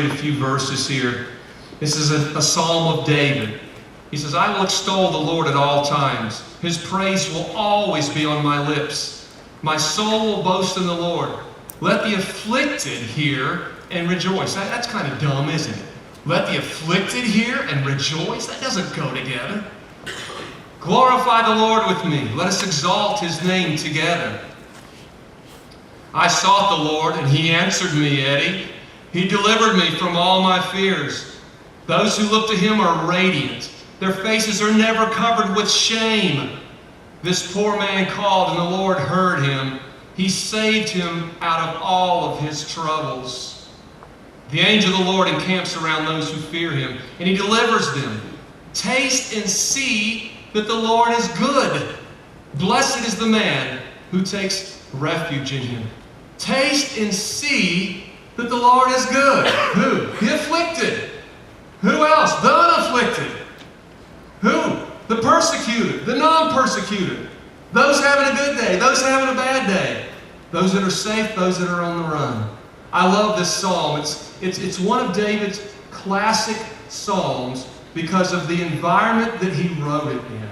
read a few verses here. This is a psalm of David. He says, I will extol the Lord at all times. His praise will always be on my lips. My soul will boast in the Lord. Let the afflicted hear and rejoice. That's kind of dumb, isn't it? Let the afflicted hear and rejoice? That doesn't go together. Glorify the Lord with me. Let us exalt His name together. I sought the Lord, and He answered me, Eddie. He delivered me from all my fears. Those who look to Him are radiant. Their faces are never covered with shame. This poor man called, and the Lord heard him. He saved him out of all of his troubles. The angel of the Lord encamps around those who fear Him, and He delivers them. Taste and see that the Lord is good. Blessed is the man who takes refuge in Him. Taste and see that the Lord is good. Who? The afflicted. Who else? The unafflicted. Who? The persecuted, the non-persecuted. Those having a good day, those having a bad day. Those that are safe, those that are on the run. I love this psalm. It's one of David's classic psalms because of the environment that he wrote it in.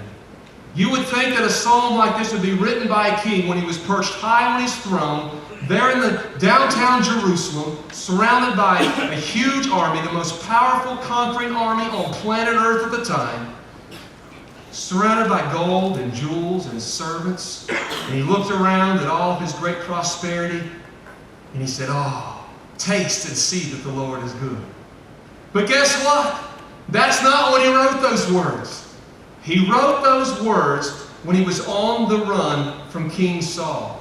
You would think that a psalm like this would be written by a king when he was perched high on his throne, there in the downtown Jerusalem, surrounded by a huge army, the most powerful conquering army on planet Earth at the time, surrounded by gold and jewels and servants. And he looked around at all of his great prosperity, and he said, oh, taste and see that the Lord is good. But guess what? That's not when he wrote those words. He wrote those words when he was on the run from King Saul.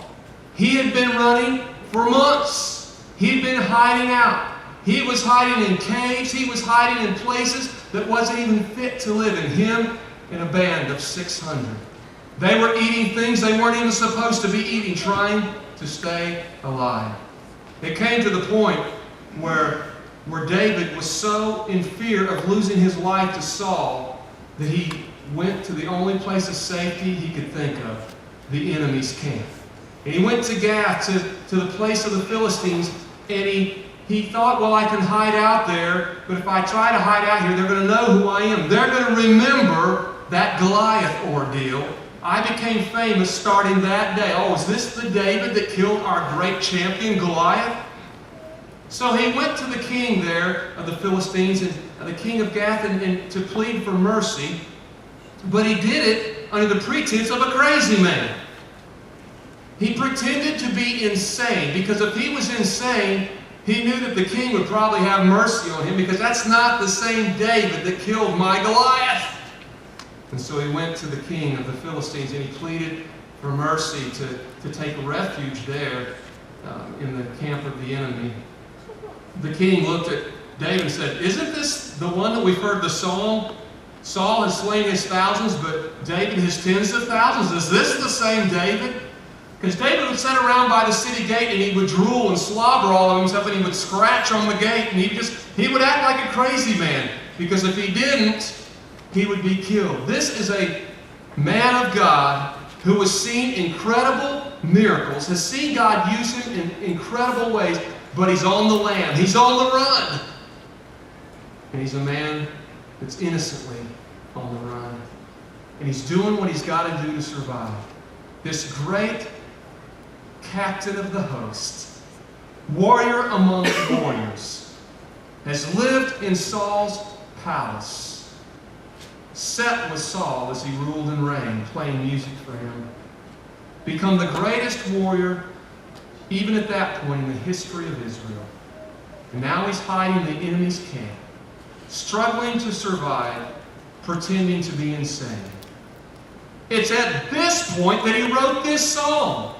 He had been running for months. He'd been hiding out. He was hiding in caves. He was hiding in places that wasn't even fit to live in. Him and a band of 600. They were eating things they weren't even supposed to be eating, trying to stay alive. It came to the point where David was so in fear of losing his life to Saul that he went to the only place of safety he could think of, the enemy's camp. And he went to Gath, to the place of the Philistines, and he thought, well, I can hide out there, but if I try to hide out here, they're going to know who I am. They're going to remember that Goliath ordeal. I became famous starting that day. Oh, is this the David that killed our great champion, Goliath? So he went to the king there of the Philistines, and the king of Gath, and to plead for mercy. But he did it under the pretense of a crazy man. He pretended to be insane, because if he was insane, he knew that the king would probably have mercy on him, because that's not the same David that killed my Goliath. And so he went to the king of the Philistines, and he pleaded for mercy to take refuge there in the camp of the enemy. The king looked at David and said, isn't this the one that we've heard the song? Saul has slain his thousands, but David his tens of thousands. Is this the same David? Because David would sit around by the city gate, and he would drool and slobber all over himself, and he would scratch on the gate, and he would act like a crazy man, because if he didn't, he would be killed. This is a man of God who has seen incredible miracles, has seen God use him in incredible ways, but he's on the lam. He's on the run. And he's a man that's innocently on the run. And he's doing what he's got to do to survive. This great captain of the host, warrior among warriors, has lived in Saul's palace, sat with Saul as he ruled and reigned, playing music for him, become the greatest warrior even at that point in the history of Israel. And now he's hiding in the enemy's camp, struggling to survive, pretending to be insane. It's at this point that he wrote this psalm.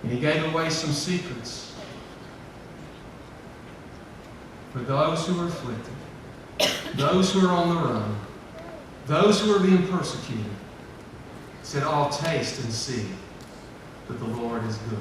And he gave away some secrets for those who are afflicted, those who are on the run, those who are being persecuted. He said, "All taste and see that the Lord is good."